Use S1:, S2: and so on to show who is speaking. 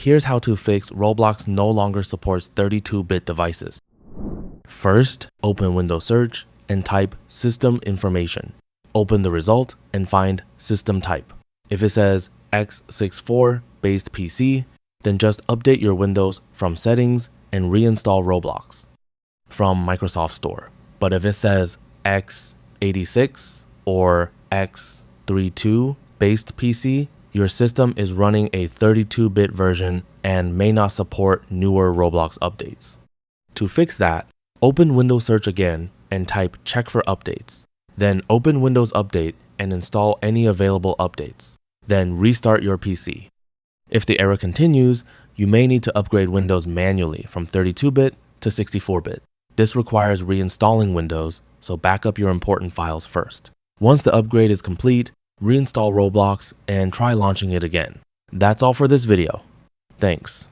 S1: Here's how to fix Roblox no longer supports 32-bit devices. First, open Windows Search and type System Information. Open the result and find System Type. If it says x64 based PC, then just update your Windows from Settings and reinstall Roblox from Microsoft Store. But if it says x86 or x32 based PC, your system is running a 32-bit version and may not support newer Roblox updates. To fix that, open Windows Search again and type Check for Updates. Then open Windows Update and install any available updates. Then restart your PC. If the error continues, you may need to upgrade Windows manually from 32-bit to 64-bit. This requires reinstalling Windows, so back up your important files first. Once the upgrade is complete, reinstall Roblox and try launching it again. That's all for this video. Thanks.